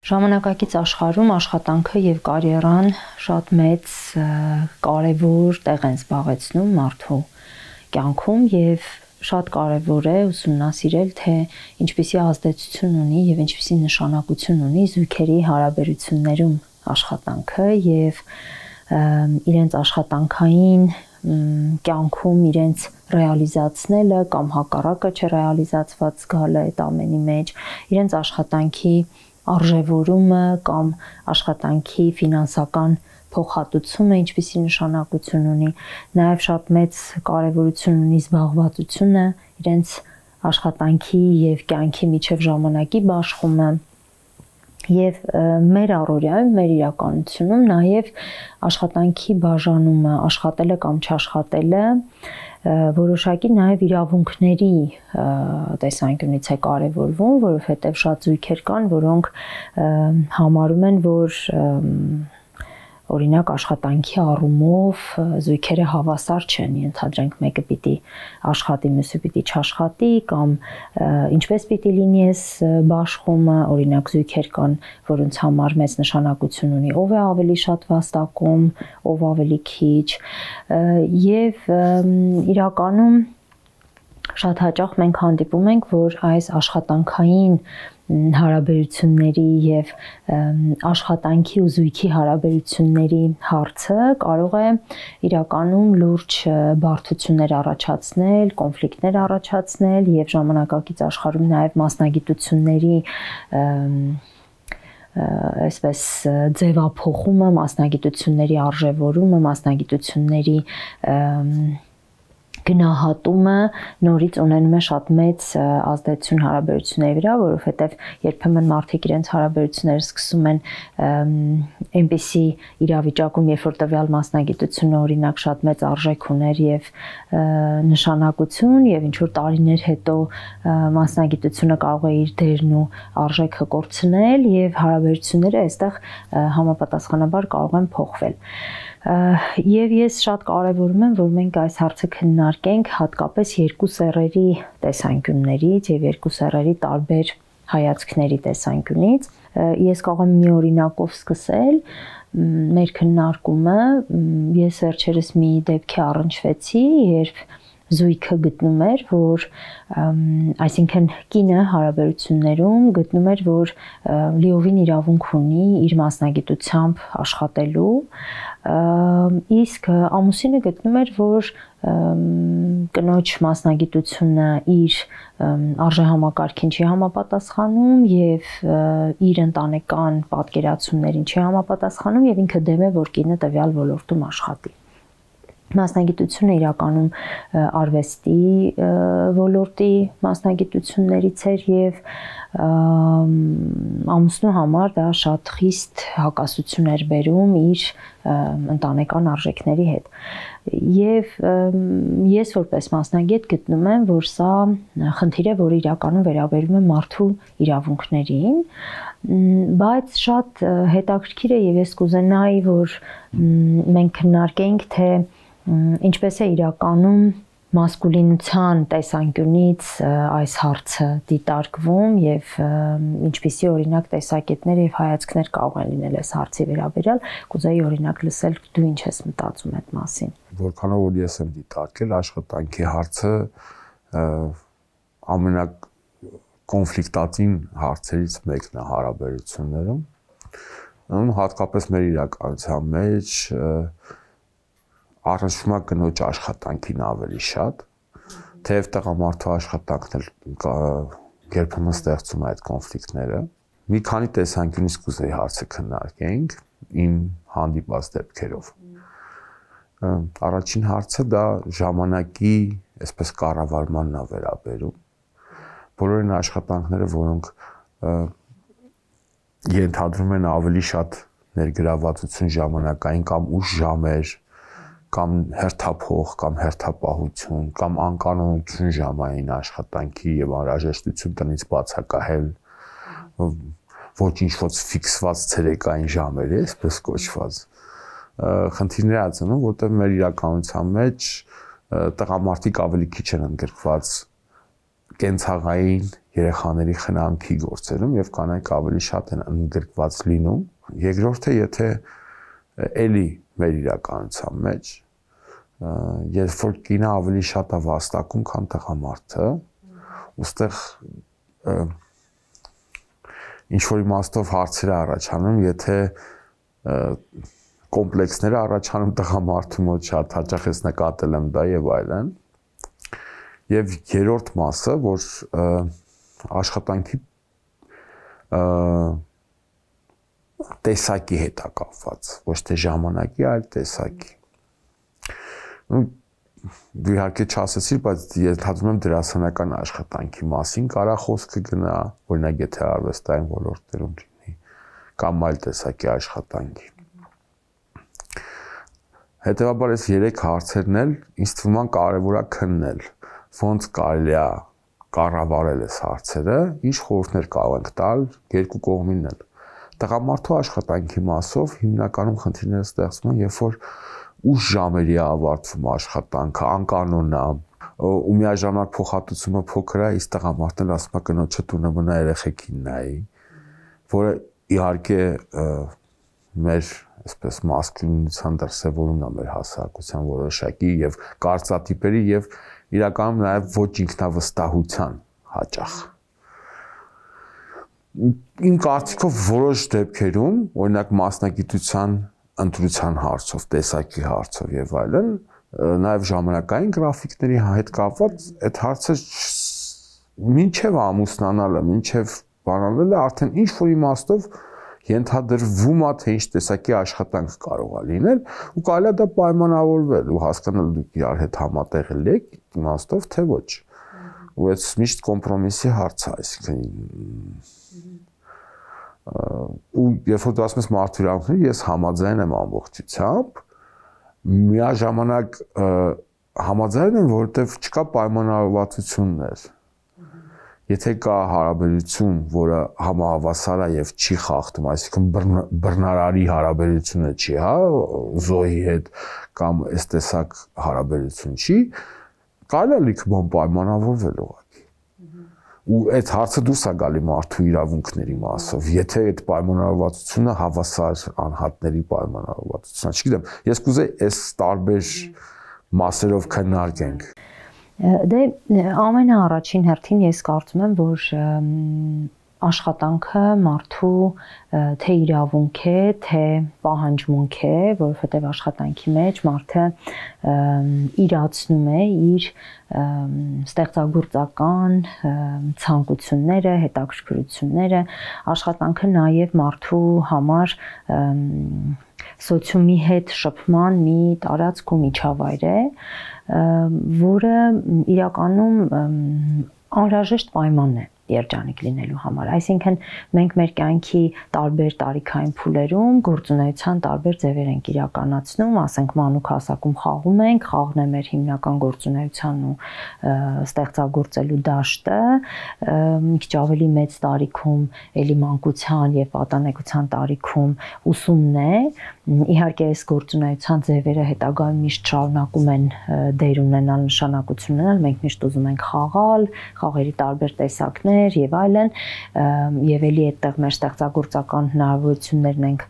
Ժամանակակից աշխարհում աշխատանքը եւ կարիերան շատ մեծ կարեւոր տեղ են զբաղեցնում մարդու կյանքում եւ շատ կարեւոր է ուսումնասիրել թե ինչպիսի ազդեցություն ունի եւ ինչպիսի նշանակություն ունի զույգերի հարաբերություններում աշխատանքը եւ իրենց աշխատանքային կյանքում իրենց ռեալիզացնելը կամ հակառակը չռեալիզացված զգալը այդ ամենի մեջ իրենց աշխատանքի արժևորումը կամ աշխատանքի ֆինանսական փոխհատուցումը ինչպիսի նշանակություն ունի, նաև շատ մեծ կարևորություն ունի զբաղվածությունը, իրենց աշխատանքի եւ կյանքի միջև ժամանակի բաշխումը եւ մեր առօրյայում, մեր իրականությունում նաև աշխատանքի բաժանումը, աշխատելը կամ չաշխատելը որոշակի նաև իրավունքների տեսանկյունից է կարևորվում, որովհետև շատ զույգեր կան, որոնք համարում են, որ օրինակ աշխատանքի առումով զույգերը հավասար չեն, ենթադրենք մեկը պիտի աշխատի, մյուսը պիտի չաշխատի կամ ինչպես պիտի լինի այս բաշխումը, օրինակ զույգեր կան, որոնց համար մեծ նշանակություն ունի ով է ավելի շատ վաստակում, ով ավելի քիչ եւ իրականում շատ հաճախ մենք հանդիպում ենք, որ այս աշխատանքային հարաբերությունների եւ աշխատանքի ու զույգի հարաբերությունների հարցը կարող է իրականում լուրջ բարդություններ առաջացնել, կոնֆլիկտներ առաջացնել եւ ժամանակակից աշխարհում նաեւ մասնագիտությունների այսպես ձևափոխումը, մասնագիտությունների արժևորումը, մասնագիտությունների գնահատումը նորից ունենում է շատ մեծ ազդեցություն հարաբերությունների վրա, որովհետև երբեմն մարդիկ իրենց հարաբերությունները սկսում են այնպիսի իրավիճակում, երբ որ տվյալ մասնագիտությունը օրինակ շատ մեծ արժեք ուներ եւ նշանակություն եւ ինչ որ տարիներ հետո մասնագիտությունը կարող է իր դերն ու արժեքը կորցնել եւ հարաբերությունները այստեղ համապատասխանաբար կարող են փոխվել։ Եվ ես շատ կարևորում եմ, որ մենք այս հարցը քննարկենք հատկապես երկու սեռերի տեսանկյուններից եւ երկու սեռերի տարբեր հայացքների տեսանկյունից։ Ես կարող եմ մի օրինակով սկսել մեր քննարկումը։ Ես վերջերս մի դեպքի առնչվեցի, երբ զույգը գտնում էր, որ այսինքն կինը հարաբերություններում գտնում էր, որ լիովին իրավունք ունի իր մասնագիտությամբ աշխատելու, իսկ ամուսինը գտնում էր, որ կնոջ մասնագիտությունը իր արժեհամակարգին չի համապատասխանում եւ իր ընտանեկան պատկերացումներին չի համապատասխանում եւ ինքը դեմ է, որ կինը տվյալ ոլորտում աշխատի։ Մասնագիտությունը իրականում արվեստի ոլորտի մասնագիտություններից էր եւ ամուսնու համար դա շատ խիստ հակասություն էր բերում իր ընտանեկան արժեքների հետ։ Եվ ես որպես մասնագետ գտնում եմ, որ սա խնդիր է, որը իրականում վերաբերում է մարդու իրավունքներին, բայց շատ հետաքրքիր է եւ ես կուզենայի, որ մենք քննարկենք, թե ինչպես է իրականում մասկուլինության տեսանկյունից այս հարցը դիտարկվում եւ ինչպիսի օրինակ տեսակետներ եւ հայացքներ կարող են լինել այս հարցի վերաբերյալ, կուզեի օրինակ լսել դու ինչ ես մտածում այդ մասին։ Որքանով որ ես եմ դիտարկել աշխատանքի հարցը ամենակոնֆլիկտատին հարցերից մեկն է հարաբերություններում, հատկապես մեր իրականության մեջ առնչվում է կնոջ աշխատանքին ավելի շատ, թեև տղամարդու աշխատանքն էլ երբեմն ստեղծում է այդ կոնֆլիկտները։ Մի քանի տեսանկյունից կուզեի հարցը քննարկենք իմ հանդիպած դեպքերով։ Առաջին հարցը դա ժամանակի այսպես կառավարմանն է վերաբերում։ Բոլոր այն աշխատանքները, որոնք ենթադրում են ավելի շատ ներգրավվածություն ժամանակային կամ ուշ ժամեր, կամ հերթափոխ, կամ հերթապահություն, կամ անկանոնություն ժամային աշխատանքի եւ անհրաժեշտություն տնից բացակայել, ոչինչ ֆիքսված ցերեկային ժամեր է, այսպես կոչված։ Խնդիրներ ա ծնում, որտեղ մեր իրականության մեջ տղամարդիկ ավելի քիչ են ընդգրկված կենցաղային երեխաների խնամքի գործերում եւ կանայք ավելի շատ են ընդգրկված լինում։ Երկրորդը, եթե էլի մեր իրականության մեջ երբ որ կինը ավելի շատ է վաստակում, քան տղամարդը, ուստեղ ինչ որ իմաստով հարցեր առաջանում, եթե կոմպլեքսները առաջանում տղամարդու մոտ շատ հաճախ ես նկատել եմ դա եւ այլն։ Եվ երրորդ մասը, որ աշխատանքի տեսակի հետ է կապված, ոչ թե ժամանակի, այլ տեսակի։ Դու իհարկե չասեցիր, բայց ենթադրում եմ դերասանական աշխատանքի մասին կարա խոսքը գնա, օրինակ եթե արվեստային ոլորտներում լինի, կամ այլ տեսակի աշխատանքի։ Հետևաբար այս 3 հարցերն էլ ինձ թվում է կարևոր է քննել, ոնց կարելի է կառավարել այս հարցերը, ինչ խորհուրդներ կարող ենք տալ երկու կողմին էլ։ Տղամարդու աշխատանքի մասով հիմնականում խնդիրները ստեղծվում են, երբ որ ուշ ժամերի է ավարտվում աշխատանքը, անկանոն է, ու միաժամանակ փոխհատուցումը փոքր է, իսկ տղամարդն ասում է կնոջը տունը մնա երեխեքին նայի, որը իհարկե մեր այսպես մասկուլինության դրսևորումն է մեր հասարակության որոշակի եւ կարծրատիպերի եւ իրականում նաեւ ոչ ինքնավստահության հաճախ։ Իմ կարծիքով որոշ դեպքերում, օրինակ մասնագիտության ընտրության հարցով, տեսակի հարցով եւ այլն, նաեւ ժամանակային գրաֆիկների հետ կապված այդ հարցը մինչեւ ամուսնանալը, մինչեւ բանալը արդեն ինչ որ իմաստով ենթադրվում է, թե ինչ տեսակի աշխատանք կարող է լինել ու կարելի է դա պայմանավորվել ու հասկանալ դուք իրար հետ համատեղել եք իմաստով, թե ոչ։ Ու այդ միշտ կոմպրոմիսի հարց է, այսինքն ու երբ որ դու ասում ես մարդու իրավունքներ, ես համաձայն եմ ամբողջությամբ, միաժամանակ համաձայն եմ, որովհետև չկա պայմանավորվածություններ։ Եթե կա հարաբերություն, որը համահավասար է եւ չի խախտում, այսինքն բռնարարի հարաբերությունը չի, հա, զոհի հետ կամ այս տեսակ հարաբերություն չի, կարելի է լիքը բան պայմանավորվել ուղղակի։ Ու այդ հարցը դուրս է գալի մարդու իրավունքների մասով, եթե այդ պայմանավորվածությունը հավասար անհատների պայմանավորվածությունն է, չգիտեմ, ես կուզեի այս տարբեր մասերով քննարկենք։ Դե ամենաառաջին հերթին ես կարծում եմ, որ աշխատանքը մարդու թե իրավունք է, թե պահանջմունք է, որովհետև աշխատանքի մեջ մարդը իրացնում է իր ստեղծագործական ցանկությունները, հետաքրքրությունները, աշխատանքը նաև մարդու համար սոցիումի հետ շփման մի տարածք ու միջավայր է, որը իրականում անհրաժեշտ պայման է երջանիկ լինելու համար։ Այսինքն մենք մեր կյանքի տարբեր տարիքային փուլերում գործունեության տարբեր ձևեր ենք իրականացնում, ասենք մանուկ հասակում խաղում ենք, խաղն է մեր հիմնական գործունեության ու ստեղծագործելու դաշտը, մի քիչ ավելի մեծ տարիքում էլի մանկության եւ պատանեկության տարիքում ուսումն է։ Իհարկե այս գործունեության ձևերը հետագայում միշտ շարունակում են դեր ունենալ, նշանակություն ունենալ, մենք միշտ ուզում ենք խաղալ, խաղերի տարբեր տեսակներ եւ այլն, եւ էլի այդտեղ մեր ստեղծագործական հնարավորություններն ենք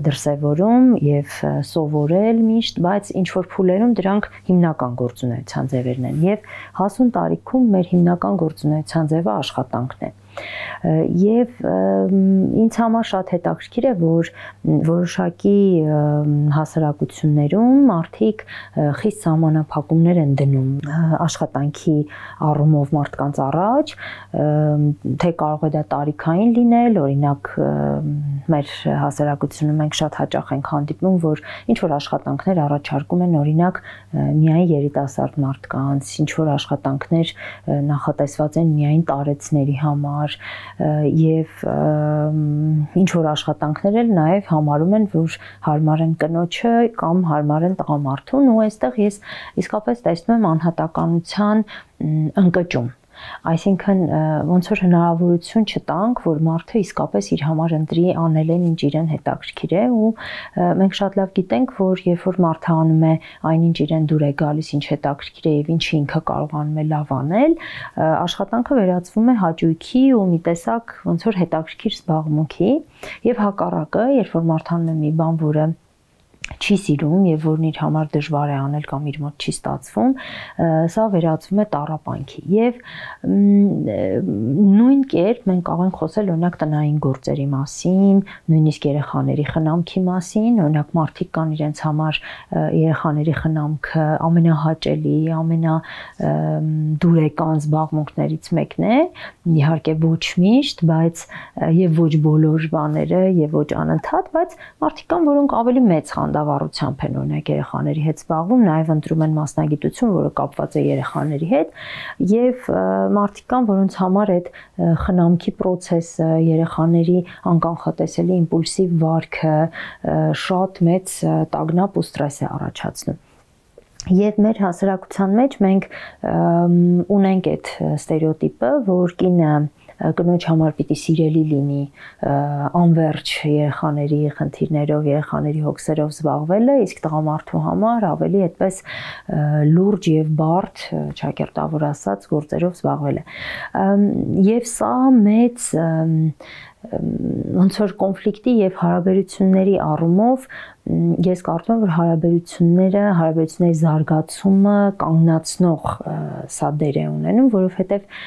դրսևորում եւ սովորել միշտ, բայց ինչ որ փուլերում դրանք հիմնական գործունեության ձևերն են եւ հասուն տարիքում մեր հիմնական գործունեության ձևը աշխատանքն է։ Եվ ինձ համար շատ հետաքրքիր է, որ որոշակի հասարակություններում մարդիկ խիստ սահմանափակումներ են դնում աշխատանքի առումով մարդկանց առաջ, թե կարող է դա տարիքային լինել, օրինակ մեր հասարակությունում մենք շատ հաճախ ենք հանդիպում, որ ինչ որ աշխատանքներ առաջարկում են օրինակ միայն երիտասարդ մարդկանց, ինչ որ աշխատանքներ նախատեսված են միայն տարեցների համար եւ ինչ որ աշխատանքներ էլ նաեւ համարում են, որ հարմար են կնոջը կամ հարմար են տղամարդուն ու այստեղ ես իսկապես տեսնում եմ անհատականության ընկճում Այսինքն ոնց որ հնարավորություն չտանք, որ մարդը իսկապես իր համար ընտրի անել են ինչ իրեն հետաքրքիր է ու մենք շատ լավ գիտենք, որ երբ որ մարդը անում է այնինչ իրեն դուր է գալիս, ինչ հետաքրքիր է եւ ինչը ինքը կարողանում է լավ անել, աշխատանքը վերածվում է հաճույքի ու մի տեսակ ոնց որ հետաքրքիր զբաղմունքի եւ հակառակը, երբ որ մարդը անում է մի բան, որը չի սիրում եւ որն իր համար դժվար է անել կամ իր մոտ չի ստացվում, սա վերածվում է տառապանքի եւ նույն կերպ մենք կարող ենք խոսել օրինակ տնային գործերի մասին, նույնիսկ երեխաների խնամքի մասին, օրինակ մարդիկ կան իրենց համար երեխաների խնամքը ամենահաճելի, ամենադուրեկան զբաղմունքներից մեկն է, իհարկե ոչ միշտ, բայց եւ ոչ բոլոր բաները եւ ոչ անընդհատ, բայց մարդիկ կան, որոնք ավելի մեծ խանդավառությամբ են օրինակ երեխաների հետ զբաղվում, նաև ընտրում են մասնագիտություն, որը կապված է երեխաների հետ, եւ մարդիկ կան, որոնց համար այդ խնամքի process-ը, երեխաների անկանխատեսելի իմպուլսիվ վարքը շատ մեծ տագնապ ու ստրես է առաջացնում։ Եվ մեր հասարակության մեջ մենք ունենք այդ ստերեոտիպը, որ կինը կնոջ համար պիտի սիրելի լինի անverջ երեխաների խնդիրներով, երեխաների հոգսերով զբաղվելը, իսկ տղամարդու համար ավելի այդպես լուրջ եւ բարդ, ճակերտավոր ասած, գործերով զբաղվելը։ Եւ սա մեծ ոնց որ կոնֆլիկտի եւ հարաբերությունների առումով ես կարծում եմ, որ հարաբերությունների զարգացումը կանգնացնող սա դեր է ունենում, որովհետեւ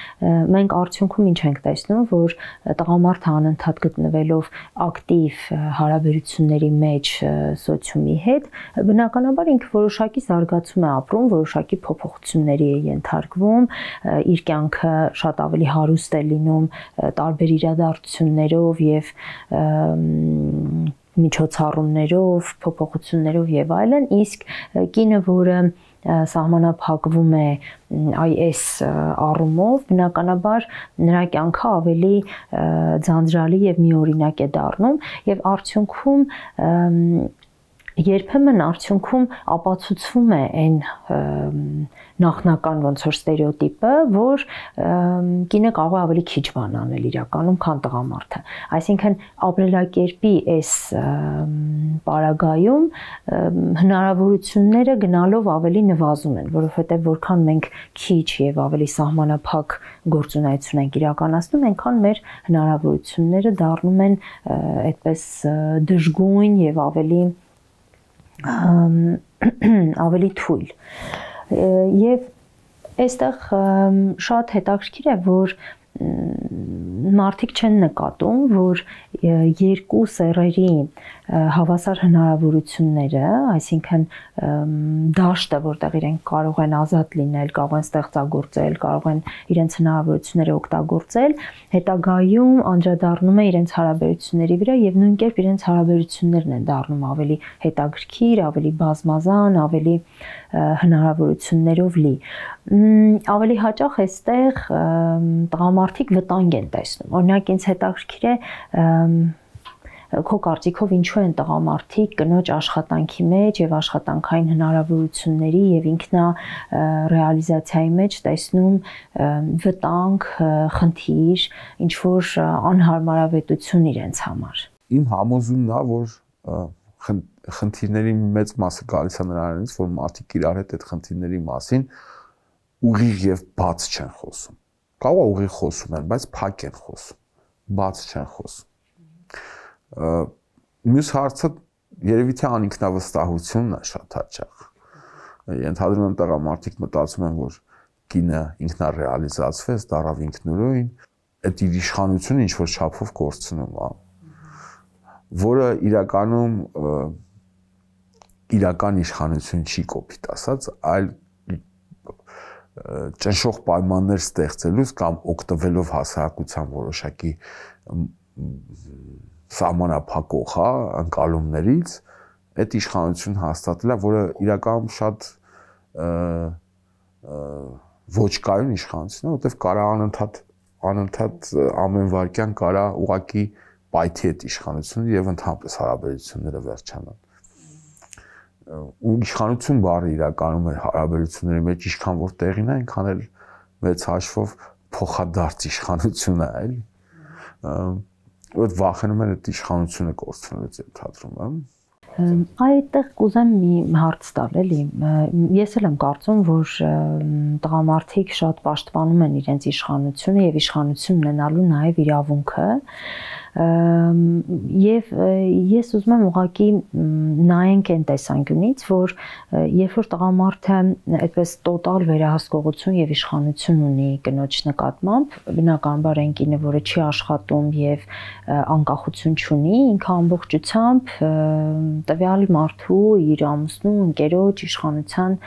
մենք արդյունքում ինչ ենք տեսնում, որ տղամարդը անընդհատ գտնվելով ակտիվ հարաբերությունների մեջ սոցիումի հետ, բնականաբար ինքը որոշակի զարգացում է ապրում, որոշակի փոփոխությունների է ենթարկվում, իր կյանքը շատ ավելի հարուստ է լինում տարբեր իրադարձություններով եւ միջոցառումներով, փոփոխություններով եւ այլն, իսկ կինը, որը սահմանափակվում է այս առումով, բնականաբար նրա կյանքը ավելի ձանձրալի եւ միօրինակ է դառնում եւ արդյունքում երբեմն ապացուցվում է այն նախնական ոնց որ ստերեոտիպը, որ կինը կարող է ավելի քիչ բան անել իրականում, քան տղամարդը։ Այսինքն ապրելակերպի այս պարագայում հնարավորությունները գնալով ավելի նվազում են, որովհետև որքան մենք քիչ եւ ավելի սահմանափակ գործունեություն ենք իրականացնում, այնքան մեր հնարավորությունները դառնում են այդպես դժգույն եւ ավելի թույլ։ Եվ այստեղ շատ հետաքրքիր է, որ մարդիկ չեն նկատում, որ երկու սեռերի հավասար հնարավորությունները, այսինքն դաշտը, որտեղ իրենք կարող են ազատ լինել, կարող են ստեղծագործել, կարող են իրենց հնարավորությունները օգտագործել, հետագայում անդրադառնում է իրենց հարաբերությունների վրա եւ նույն կերպ իրենց հարաբերություններն են դառնում ավելի հետաքրքիր, ավելի բազմազան, ավելի հնարավորություններով լի։ Ավելի հաճախ այստեղ տղամարդիկ վտանգ են տեսնում։ Օրինակ ինձ հետաքրքիր է քո կարծիքով ինչու են տղամարդիկ կնոջ աշխատանքի մեջ եւ աշխատանքային հնարավորությունների եւ ինքնա ռեալիզացիայի մեջ տեսնում վտանգ, խնդիր, ինչ որ անհարմարավետություն իրենց համար։ Իմ համոզումն է, որ խնդիրների մեծ մասը գալիս է նրանից, որ մարդիկ իրար հետ այդ խնդիրների մասին ուղիղ եւ բաց չեն խոսում։ Կարող է ուղիղ խոսում են, բայց փակ են խոսում, բաց չեն խոսում։ Մյուս հարցը երևի թե անինքնավստահությունն է շատ հաճախ։ Ենթադրում եմ տղամարդիկ մտածում են, որ կինը ինքնարեալիզացվեց, դառավ ինքնուրույն, այդ իր իշխանությունը ինչ որ չափով կորցնում է, որը իրականում իրական իշխանություն չի կոպիտ ասած, այլ ճնշող պայմաններ ստեղծելուց կամ օգտվելով հասարակության որոշակի սահմանափակող, ընկալումներից այդ իշխանություն հաստատելը, որը իրականում շատ ոչ կայուն իշխանություն է, որտեղ կարա անընդհատ ամեն վարքյան կարա ուղակի պայթի այդ իշխանությունը եւ ընդհանրապես հարաբերությունները վերջանան։ Ու իշխանություն բառը իրականում է հարաբերությունների մեջ ինչքան որ տեղին է, այնքան էլ մեծ հաշվով փոխադարձ իշխանություն է, էլի։ Որ վախենում են այդ իշխանությունը կորցնելուց ենթադրում եմ։ Այդտեղ կուզեմ մի հարց տալ, էլի։ Ես էլ եմ կարծում, որ տղամարդիկ շատ պաշտպանում են իրենց իշխանությունը եւ իշխանություն ունենալու նաեւ իրավունքը։ Եվ ես ուզում եմ ուղղակի նայենք այն տեսանկյունից, որ երբ որ տղամարդը այդպես տոտալ վերահսկողություն եւ իշխանություն ունի կնոջ նկատմամբ, բնականաբար այն կինը, որը չի աշխատում եւ անկախություն չունի, ինքը ամբողջությամբ տվյալ մարդու իր ամուսնու ընկերոջ իշխանության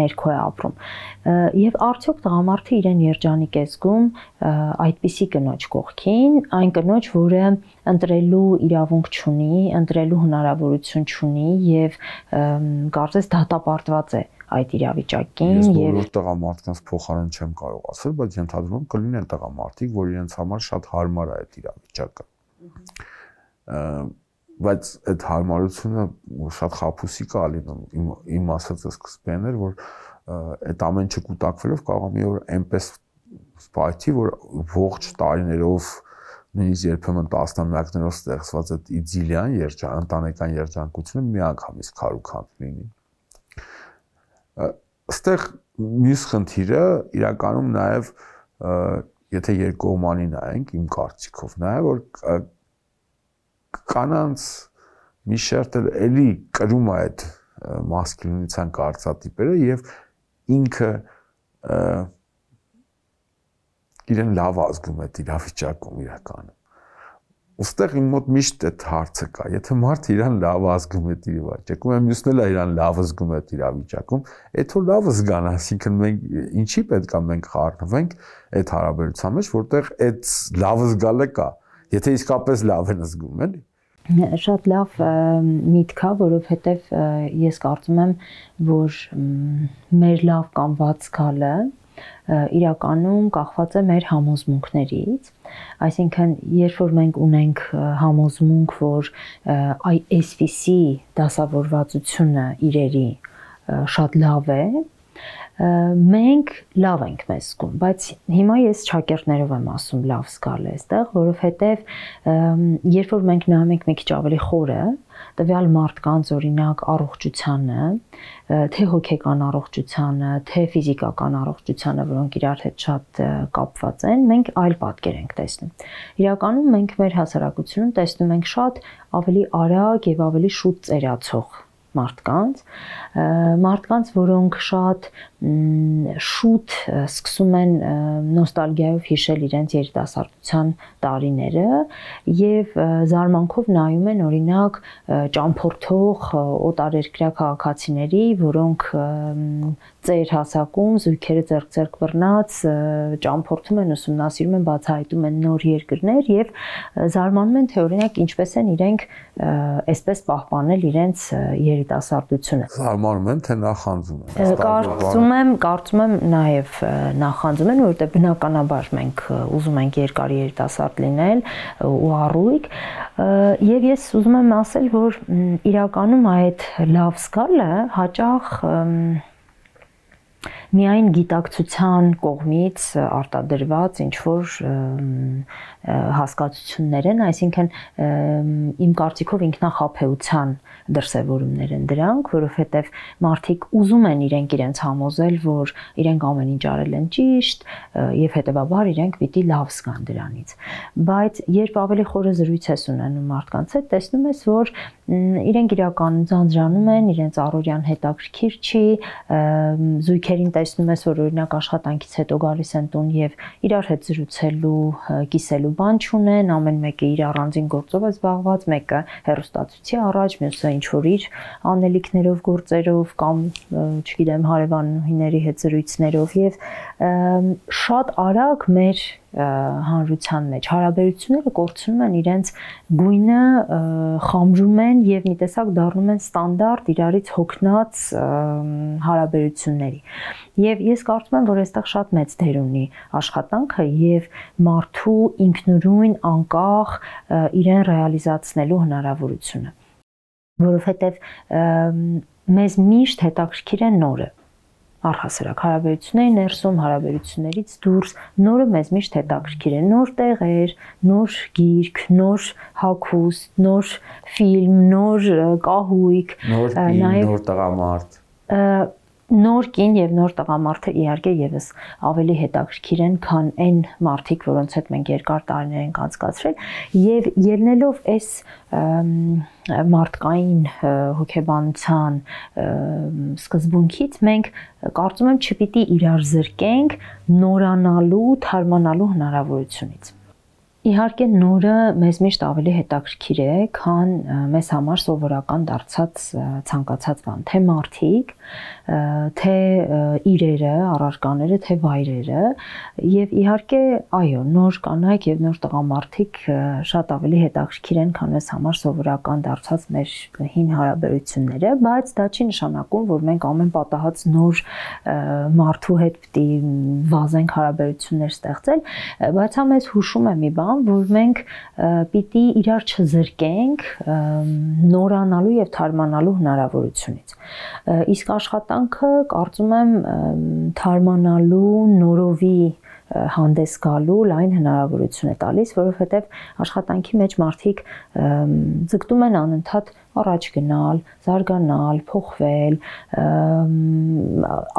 ներքո է ապրում։ Եվ արդյոք տղամարդը իրեն երջանիկ է զգում այդպիսի կնոջ կողքին, այն կնոջ, որը ընտրելու իրավունք չունի, ընտրելու հնարավորություն չունի եւ կարծես դատապարտված է այդ իրավիճակին եւ բոլոր տղամարդկանց փոխարեն չեմ կարող ասել, բայց ենթադրում եմ կլինեն տղամարդիկ, որ իրենց համար շատ հարմար է այդ իրավիճակը։ Բայց այդ հարմարությունը շատ խաբուսիկ է լինում։ Իմ ասածը սկզբեն էր, որ այդ ամեն չկուտակվելով կարող է մի օր այնպես սպայթի, որ ողջ տարիներով նույնիսկ երբեմն տասնամյակներով ստեղծված այդ իդիլիան, ընտանեկան երջանկությունը միանգամից քարուքանդ լինի։ Այստեղ մյուս խնդիրը իրականում նաև եթե երկկողմանի նայենք իմ կարծիքով նաև որ կանանց մի շերտ էլի կրում է այդ մասկուլինության կարծատիպերը եւ ինքը իրեն լավ ազգում է իրավիճակում իրականում։ Ոստեղ իմ մոտ միշտ այդ հարցը կա, եթե մարդը իրան լավ ազգում է իրավիճակում, ու մյուսն էլ իրան լավ ազգում է իրավիճակում, այդ որ լավ զգան, այսինքն մենք ինչի պետք է մենք խառնվենք այդ հարաբերության մեջ, որտեղ այդ լավ զգալը կա, եթե իսկապես լավ են զգում, էլի։ Շատ լավ միտք է, որովհետև ես կարծում եմ, որ մեր լավ կամ վատ զգալը իրականում կախված է մեր համոզմունքներից, այսինքն երբ որ մենք ունենք համոզմունք, որ այսպիսի դասավորվածությունը իրերի շատ լավ է, մենք լավ ենք մեզ զգում, բայց հիմա ես շակերտներով եմ ասում լավ զգալ այստեղ, որովհետև երբ որ մենք նայում ենք մի քիչ ավելի խորը, տվյալ մարդկանց օրինակ առողջությանը, թե հոգեկան առողջությանը, թե ֆիզիկական առողջությանը, որոնք իրար հետ շատ կապված են, մենք այլ պատկեր ենք տեսնում։ Իրականում մենք մեր հասարակությունում տեսնում ենք շատ ավելի արագ եւ ավելի շուտ ծերացող մարդկանց, որոնք շատ շուտ սկսում են նոստալգիայով հիշել իրենց երիտասարդության տարիները եւ զարմանքով նայում են օրինակ ճամփորդող օտարերկրյա քաղաքացիների, որոնք ծեր հասակում զույգերը ձեռք բռնած ճամփորդում են, ուսումնասիրում են, բացահայտում են նոր երկրներ եւ զարմանում են, թե օրինակ ինչպես են իրենք այսպես պահպանել իրենց երիտասարդությունը։ Զարմանում են, թե նախանձում են։ Կարծում եմ նաև նախանձում են, որովհետև բնականաբար մենք ուզում ենք երկար երիտասարդ լինել ու առույգ, եւ ես ուզում եմ ասել, որ իրականում այդ լավ զգալը հաճախ միայն գիտակցության կողմից արտադրված ինչ որ հասկացություններ են, այսինքն իմ կարծիքով ինքնախաբեության դրսևորումներ են դրանք, որովհետև մարդիկ ուզում են իրենց համոզել, որ իրենք ամեն ինչ արել են ճիշտ եւ հետեւաբար իրենք պիտի լավ զգան դրանից։ Բայց երբ ավելի խորը զրույց ես ունենում մարդկանց հետ, տեսնում ես, որ իրենք իրականում ձանձրանում են, իրենց առօրյան հետաքրքիր չի, զույգերին տեսնում ես, որ օրինակ աշխատանքից հետո գալիս են տուն եւ իրար հետ զրուցելու, կիսելու բան չունեն, ամեն մեկը իր առանձին գործով է զբաղված, մեկը հեռուստացույցի առաջ, մյուսը ինչ որ իր անելիքներով, գործերով կամ չգիտեմ հարևանուհիների հետ զրույցներով եւ շատ արագ մեր հանրության մեջ հարաբերությունները կորցնում են իրենց գույնը, խամրում են եւ մի տեսակ դառնում են ստանդարտ իրարից հոգնած հարաբերությունների։ Եվ ես կարծում եմ, որ այստեղ շատ մեծ դեր ունի աշխատանքը եւ մարդու ինքնուրույն անկախ իրեն ռեալիզացնելու հնարավորությունը, որովհետեւ մեզ միշտ հետաքրքիր է նորը, առհասարակ հարաբերությունների ներսում, հարաբերություններից դուրս նորը մեզ միշտ հետաքրքիր է, նոր տեղեր, նոր գիրք, նոր հագուստ, նոր ֆիլմ, նոր կահույք, նոր տղամարդ, նոր կին եւ նոր տղամարդը իհարկե եւս ավելի հետաքրքիր են, քան այն մարդիկ, որոնց հետ մենք երկար տարիներ ենք անցկացրել, եւ ելնելով այս մարդկային հոգեբանության սկզբունքից մենք կարծում եմ չպիտի իրար զրկենք նորանալու, թարմանալու հնարավորությունից։ Իհարկե նորը մեզ միշտ ավելի հետաքրքիր է, քան մեզ համար սովորական դարձած ցանկացած բան, թե մարդիկ, թե իրերը, առարկաները, թե վայրերը, եւ իհարկե, այո, նոր կանայք եւ նոր տղամարդիկ շատ ավելի հետաքրքիր են, քան մեզ համար սովորական դարձած մեր հին հարաբերությունները, բայց դա չի նշանակում, որ մենք ամեն պատահած նոր մարդու հետ պիտի վազենք հարաբերություններ ստեղծել, բայց հա մեզ հուշում է մի բան, որ մենք պիտի իրար չզրկենք նորանալու եւ թարմանալու հնարավորությունից։ Իսկ աշխատանքը կարծում եմ թարմանալու, նորովի հանդես գալու լայն հնարավորություն է տալիս, որովհետեւ աշխատանքի մեջ մարդիկ ձգտում են անընդհատ առաջ գնալ, զարգանալ, փոխվել,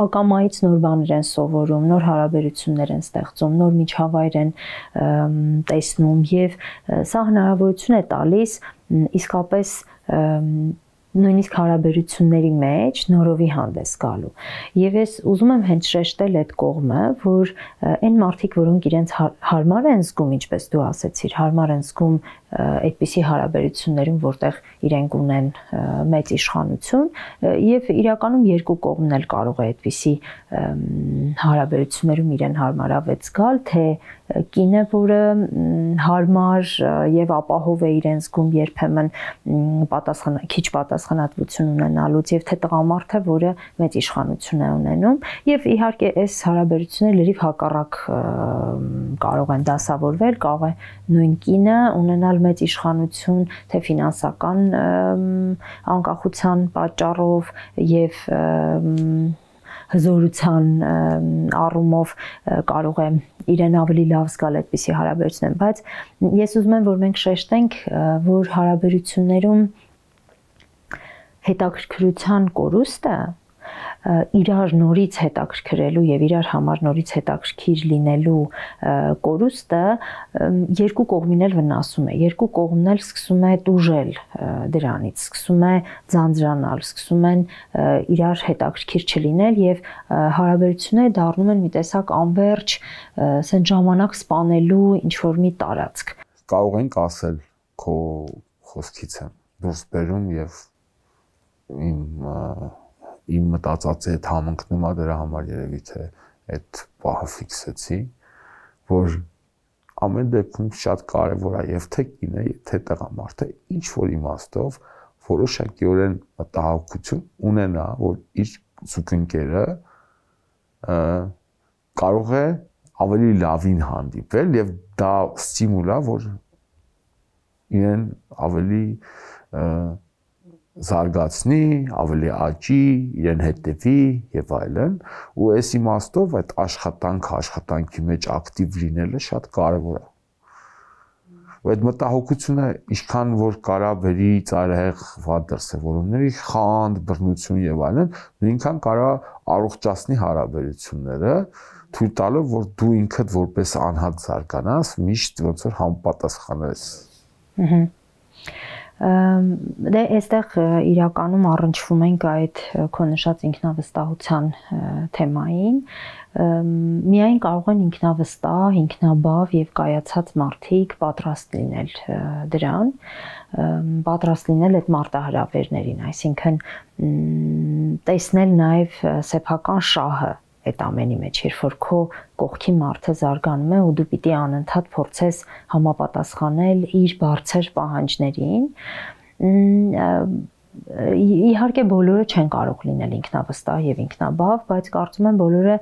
ակամայից նոր բաներ են սովորում, նոր հարաբերություններ են ստեղծում, նոր միջավայր են տեսնում եւ սա հնարավորություն է տալիս իսկապես նույնիսկ հարաբերությունների մեջ նորովի հանդես գալու։ Եվ ես ուզում եմ հենց շեշտել այդ կողմը, որ այն մարդիկ, որոնք իրենց հարմար են զգում, ինչպես դու ասեցիր, հարմար են զգում այդպիսի հարաբերություններում, որտեղ իրենք ունեն մեծ իշխանություն, եւ իրականում երկու կողմն էլ կարող է այդպիսի հարաբերություններում իրեն հարմարավետ զգալ, թե կինը, որը հարմար եւ ապահով է իրեն զգում երբեմն քիչ պատասխանատվություն ունենալուց, եւ թե տղամարդը, որը մեծ իշխանություն է ունենում, եւ իհարկե այս հարաբերությունները լրիվ հակառակ կարող են դասավորվել, կարող է նույն կինը ունենալ մեծ իշխանություն, թե ֆինանսական անկախության պատճառով եւ հզորության առումով կարող է իրեն ավելի լավ զգալ այդպիսի հարաբերություններ, բայց ես ուզում եմ, որ մենք շեշտենք, որ հարաբերություններում հետաքրքրության կորուստը իրար նորից հետաքրքրելու եւ իրար համար նորից հետաքրքիր լինելու կորուստը երկու կողմին էլ վնասում է, երկու կողմն էլ սկսում է տուժել դրանից, սկսում է ձանձրանալ, սկսում են իրար հետաքրքիր չլինել եւ հարաբերությունները դառնում են մի տեսակ անverջ ասեն ժամանակ սպանելու ինչ որ մի տարածք։ Կարող ենք ասել քո խոսքից եմ դուրս բերում եւ իմ մտածածի հետ համընկնում է, դրա համար երևի թե այդ պահը ֆիքսեցի, որ ամեն դեպքում շատ կարևոր է եւ թե կինը, թե տղամարդը ինչ որ իմաստով որոշակիորեն մտահոգություն ունենա, որ իր զուգընկերը կարող է ավելի լավին հանդիպել եւ դա ստիմուլ է, որ իրեն ավելի զարգացնի, ավելի աճի, իրեն հետևի եւ այլն, ու այս իմաստով այդ աշխատանքի մեջ ակտիվ լինելը շատ կարեւոր է։ Ու այդ մտահոգությունը ինչքան որ կարա բերի ծայրահեղ վատ դրսևորումների, խանդ, բռնություն եւ այլն, նույնքան կարա առողջացնի հարաբերությունները, թույլ տալով, որ դու ինքդ որպես անհատ զարգանաս, միշտ ոնց որ համապատասխանես։ Դե այստեղ իրականում առնչվում ենք այդ քո նշած ինքնավստահության թեմային, միայն կարող են ինքնավստահ, ինքնաբավ եւ կայացած մարդիկ պատրաստ լինել դրան, պատրաստ լինել այդ մարտահրավերներին, այսինքն տեսնել նաեւ սեփական շահը այդ ամենի մեջ, երբ որ քո կողքի մարդը զարգանում է ու դու պիտի անընդհատ փորձես համապատասխանել իր բարձր պահանջներին, իհարկե բոլորը չեն կարող լինել ինքնավստահ եւ ինքնաբավ, բայց կարծում եմ բոլորը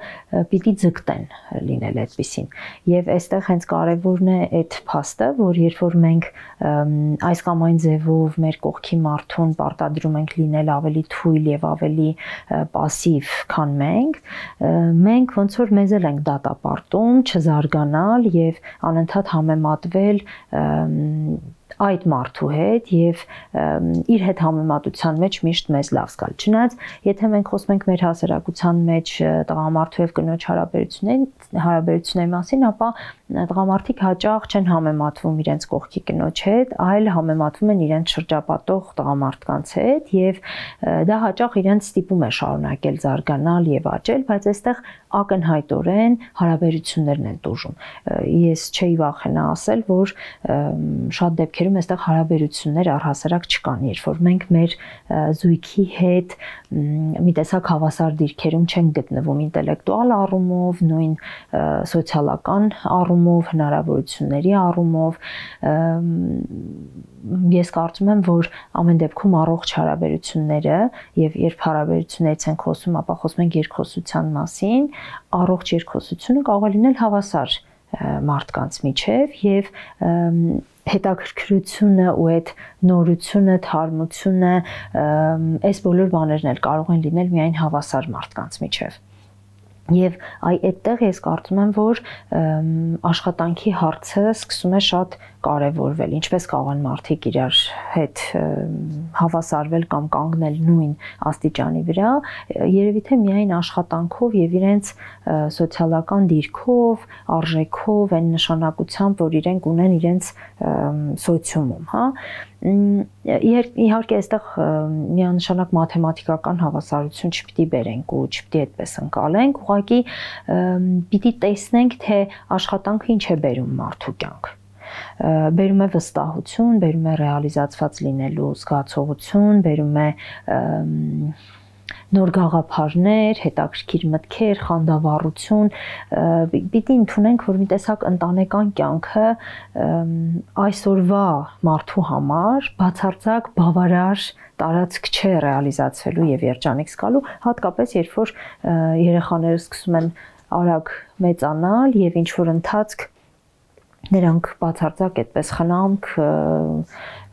պիտի ձգտեն լինել այդպեսին։ Եվ այստեղ հենց կարևորն է այդ փաստը, որ երբ որ մենք այս կամ այն ձևով մեր կողքի մարդուն պարտադրում ենք լինել ավելի թույլ եւ ավելի пассив, քան մենք ոնց որ մեզ էլ ենք դատապարտում չզարգանալ եւ անընդհատ համեմատվել այդ մարդու հետ եւ իր հետ համեմատության մեջ միշտ մեզ լավ զգալ։ Չնայած, եթե մենք խոսում ենք մեր հասարակության մեջ տղամարդու եւ կնոջ հարաբերությունների մասին, ապա տղամարդիկ հաճախ չեն համեմատվում իրենց կողքի կնոջ հետ, այլ համեմատվում են իրենց շրջապատող տղամարդկանց հետ եւ դա հաճախ իրենց ստիպում է շարունակել զարգանալ եւ աճել, բայց այստեղ ակնհայտորեն հարաբերություններն են տուժում։ Ես չէի վախենա ասել, որ շատ դեպքերում այստեղ հարաբերություններ առհասարակ չկան, երբ որ մենք մեր զույգի հետ մի տեսակ հավասար դիրքերում չենք գտնվում ինտելեկտուալ առումով, նույն սոցիալական առումով, հնարավորությունների առումով։ Ես կարծում եմ, որ ամեն դեպքում առողջ հարաբերությունները եւ երբ հարաբերություններից ենք խոսում, ապա խոսում ենք երկխոսության մասին, առողջ երկխոսությունը կարող է լինել հավասար մարդկանց միջև եւ հետաքրքրությունը ու այդ նորությունը, թարմությունը, այս բոլոր բաներն էլ կարող են լինել միայն հավասար մարդկանց միջև։ Եվ այդտեղ ես կարծում եմ, որ աշխատանքի հարցը սկսում է շատ կարևորվել, ինչպես կարող են մարդիկ իրար հետ հավասարվել կամ կանգնել նույն աստիճանի վրա, երևի թե միայն աշխատանքով եւ իրենց սոցիալական դիրքով, արժեքով, այն նշանակությամբ, որ իրենք ունեն իրենց սոցիումում, հա։ Իհարկե այստեղ միանշանակ մաթեմատիկական հավասարություն չպիտի բերենք ու չպիտի այդպես ընկալենք, ուղղակի պիտի տեսնենք, թե աշխատանքը ինչ է բերում մարդու կյանք։ Բերում է վստահություն, բերում է ռեալիզացված լինելու զգացողություն, բերում է նոր գաղափարներ, հետաքրքիր մտքեր, խանդավառություն, պիտի ընդունենք, որ մի տեսակ ընտանեկան կյանքը այսօրվա մարդու համար բացարձակ բավարար տարածք չէ ռեալիզացվելու եւ երջանիկ զգալու, հատկապես երբ որ երեխաները սկսում են արագ մեծանալ եւ ինչ որ ընթացք նրանք բացարձակ այդպես խնամք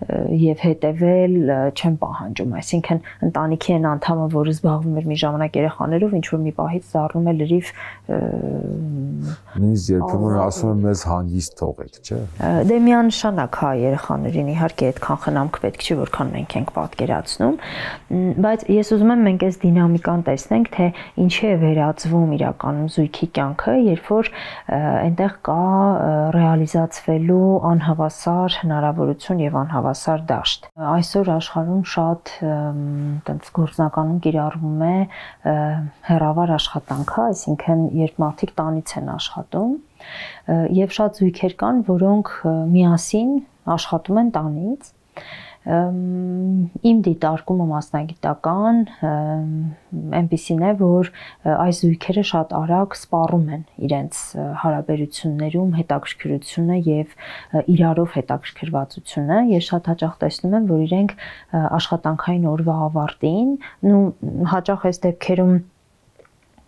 եւ հետեւել չեն պահանջում, այսինքն ընտանիքի այն անդամը, որը զբաղվում էր մի ժամանակ երեխաներով, ինչ որ մի պահից դառնում է լրիվ նույնիսկ երբեմն ասում եմ մեզ հանգիստ թողեք, չէ։ Դե միանշանակ հա երեխաներին իհարկե այդքան խնամք պետք չէ, որքան մենք ենք պատկերացնում, բայց ես ուզում եմ մենք այս դինամիկան տեսնենք, թե ինչի է վերածվում իրականում զույգի կյանքը, երբ որ այնտեղ կա ռեալիզացվելու անհավասար հնարավորություն եւ անհավասար դաշտ։ Այսօր աշխարհում շատ այդպես գործնականում կիրառվում է հեռավար աշխատանքը, այսինքն երբ մարդիկ տանից են աշխատում եւ շատ զույգեր կան, որոնք միասին աշխատում են տանից։ Իմ դիտարկումը մասնագիտական այնպիսին է, որ այս զույգերը շատ արագ սպառում են իրենց հարաբերություններում հետաքրքրությունը եւ իրարով հետաքրքրվածությունը։ Ես շատ հաճախ տեսնում եմ, որ իրենք աշխատանքային օրվա ավարտին, հաճախ այս դեպքերում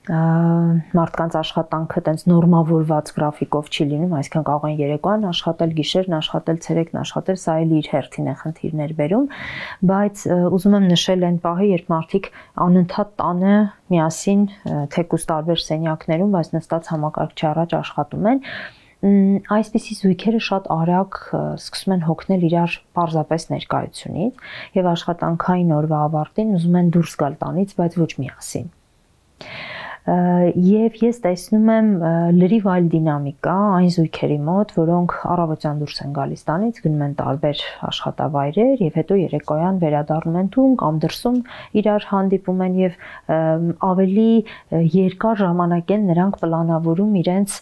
մարդկանց աշխատանքը տենց նորմավորված գրաֆիկով չի լինում, այսինքն կարող են երեկոյան աշխատել, գիշերն աշխատել, ցերեկն աշխատել, սա էլ իր հերթին է խնդիրներ բերում, բայց ուզում եմ նշել այն պահը, երբ մարդիկ անընդհատ տանը միասին թեկուզ տարբեր սենյակներում, բայց նստած համակարգչի առաջ աշխատում են, այսպիսի զույգերը շատ արագ սկսում են հոգնել իրար պարզապես ներկայությունից եւ աշխատանքային օրվա ավարտին ուզում են դուրս գալ տանից, բայց ոչ միասին։ Եվ ես տեսնում եմ լրիվ այլ դինամիկա այն զույգերի մոտ, որոնք առավոտյան դուրս են գալիս տանից, գնում են տարբեր աշխատավայրեր եւ հետո երեկոյան վերադառնում են տուն կամ դրսում իրար հանդիպում են եւ ավելի երկար ժամանակ են նրանք պլանավորում իրենց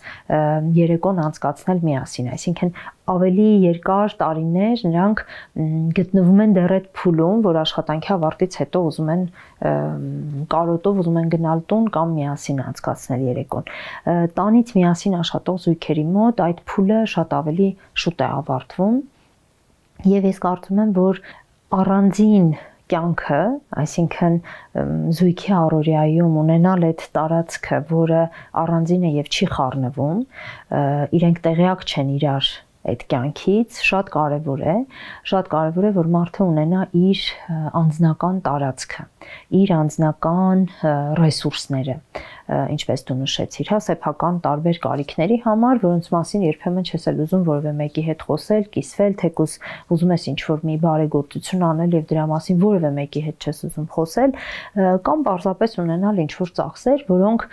երեկոն անցկացնել միասին, այսինքն ավելի երկար տարիներ նրանք գտնվում են դեռ այդ փուլում, որ աշխատանքի ավարտից հետո ուզում են կարոտով ուզում են գնալ տուն կամ միասին անցկացնել երեկոն։ Տանից միասին աշխատող զույգերի մոտ այդ փուլը շատ ավելի շուտ է ավարտվում եւ ես կարծում եմ, որ առանձին կյանքը, այսինքն զույգի առօրյայում ունենալ այդ տարածքը, որը առանձին է եւ չի խառնվում, իրենք տեղյակ չեն իրար այդ կյանքից, շատ կարևոր է, որ մարդը ունենա իր անձնական տարածքը, իր անձնական ռեսուրսները, ինչպես դու նշեցիր, սեփական տարբեր կարիքների համար, որոնց մասին երբեմն չես էլ ուզում որևէ մեկի հետ խոսել, կիսվել, թեկուզ ուզում ես ինչ-որ մի բարեգործություն անել եւ դրա մասին որևէ մեկի հետ չես ուզում խոսել, կամ պարզապես ունենալ ինչ-որ ծախսեր, որոնք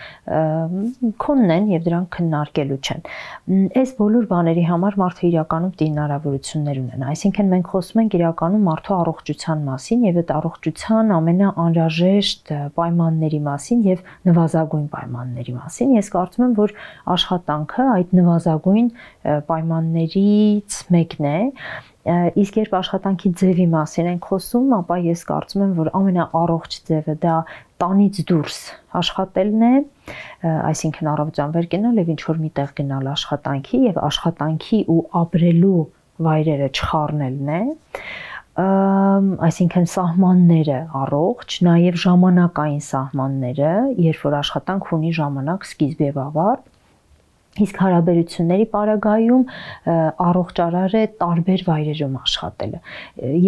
քոնն են եւ դրանք քննարկելու չեն։ Այս բոլոր բաների համար մարդը իրականում պետք է հնարավորություններ ունենա, այսինքն մենք խոսում ենք իրականում մարդու առողջության մասին եւ այդ առողջության ամենաանհրաժեշտ պայմանների մասին եւ նվազագույն պայմանների մասին։ Ես կարծում եմ, որ աշխատանքը այդ նվազագույն պայմաններից մեկն է, իսկ երբ աշխատանքի ձևի մասին ենք խոսում, ապա ես կարծում եմ, որ ամենաառողջ ձևը դա տանից դուրս աշխատելն է, այսինքն առավոտյան վեր գնալ եւ ինչ որ միտեղ գնալ աշխատանքի եւ աշխատանքի ու ապրելու վայրերը չխառնելն է, այսինքն սահմանները առողջ, նաև ժամանակային սահմանները, երբ որ աշխատանք ունի ժամանակ, սկիզբ եւ ավարտ, իսկ հարաբերությունների պարագայում առողջարար է տարբեր վայրերում աշխատելը։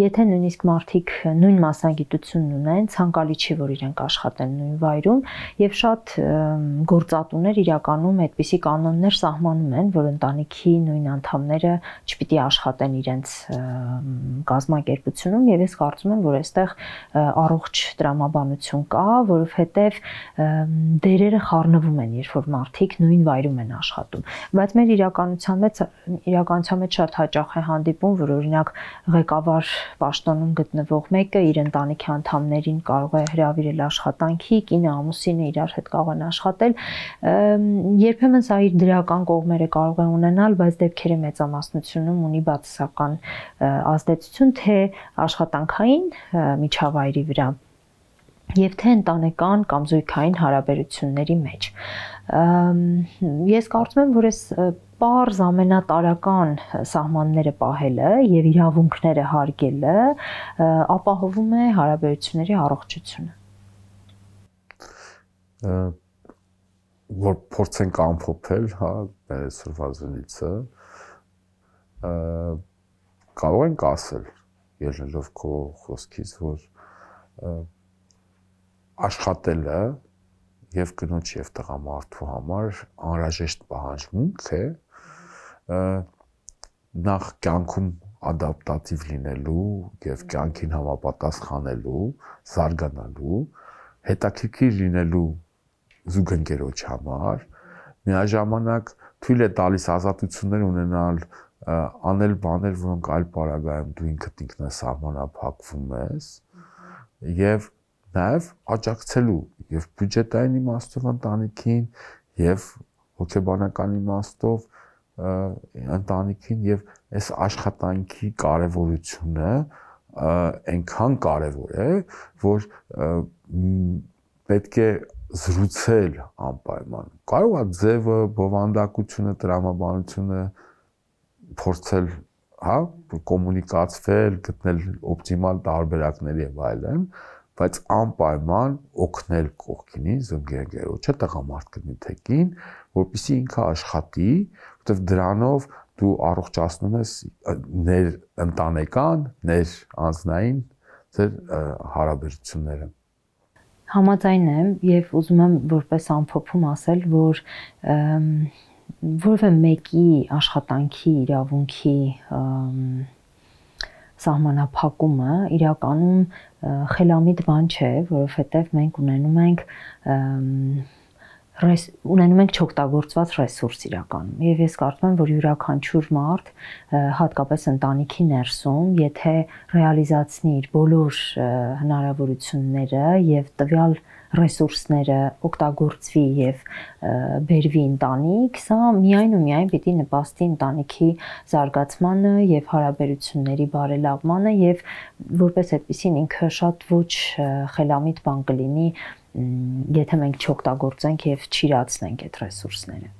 Եթե նույնիսկ մարդիկ նույն մասնագիտությունն ունեն, ցանկալի չի, որ իրենք աշխատեն նույն վայրում, եւ շատ գործատուներ իրականում այդպիսի կանոններ սահմանում են, որ ընտանիքի նույն անդամները չպիտի աշխատեն իրենց կազմակերպությունում, եւ ես կարծում եմ, որ այստեղ առողջ տրամաբանություն կա, որովհետեւ դերերը խառնվում են, երբ որ մարդիկ նույն վայրում են աշխատում, բայց մեր իրականության մեջ շատ հաճախ է հանդիպում, որ օրինակ ղեկավար պաշտոնում գտնվող մեկը իր ընտանիքի անդամներին կարող է հրավիրել աշխատանքի, կինը ամուսինը իրար հետ կարող են աշխատել, երբեմն սա իր դրական կողմերը կարող է ունենալ, բայց դեպքերի մեծամասնությունում ունի բացասական ազդեցություն թե աշխատանքային միջավայրի վրա եւ թե ընտանեկան կամ զույգային հարաբերությունների մեջ։ Ես կարծում եմ, որ այս պարզ ամենատարական սահմանները պահելը եւ իրավունքները հարգելը ապահովում է հարաբերությունների առողջությունը։ Որ փորձենք ամփոփել, հա, մեր այսօրվա զրույցը, կարող ենք ասել, ելնելով քո խոսքից, որ աշխատելը եւ կնոջ եւ տղամարդու համար անհրաժեշտ պահանջմունք է նախ կյանքում ադապտատիվ լինելու եւ կյանքին համապատասխանելու, զարգանալու, հետաքրքիր լինելու զուգընկերոջ համար, միաժամանակ թույլ է տալիս ազատություններ ունենալ, անել բաներ, որոնք այլ պարագայում դու ինքդ ինքնասահմանափակվում ես եւ նաև աջակցելու եւ բյուջետային իմաստով ընտանիքին եւ հոգեբանական իմաստով ընտանիքին եւ այս աշխատանքի կարեւորությունը այնքան կարեւոր է, որ պետք է զրուցել անպայման։ Կարող է ձևը, բովանդակությունը, տրամաբանությունը փորձել, հա, կոմունիկացվել, գտնել օպտիմալ տարբերակներ եւ այլն, բայց անպայման օգնել կողքինին զուգընկերոջը տղամարդ կնի թե կին, որպեսզի ինքը աշխատի, որտեղ դրանով դու առողջացնում ես ներ ընտանեկան, ներ անձնային ձեր հարաբերությունները։ Համաձայն եմ եւ ուզում եմ որպես ամփոփում ասել, որ որևէ մեկի աշխատանքի իրավունքի սահմանափակումը իրականում խելամիտ բան չէ, որովհետև մենք ունենում ենք չօգտագործված ռեսուրս իրականում։ Եվ ես կարծում եմ, որ յուրաքանչյուր մարդ, հատկապես ընտանիքի ներսում, եթե ռեալիզացնի իր բոլոր հնարավորությունները եւ տվյալ ռեսուրսները օգտագործվի եւ բերվի ընտանիք, սա միայն ու միայն պիտի նպաստի ընտանիքի զարգացմանը եւ հարաբերությունների բարելավմանը եւ որպես այդպեսին ինքը շատ ոչ խելամիտ բան կլինի, եթե մենք չօգտագործենք եւ չիրացնենք այդ ռեսուրսները։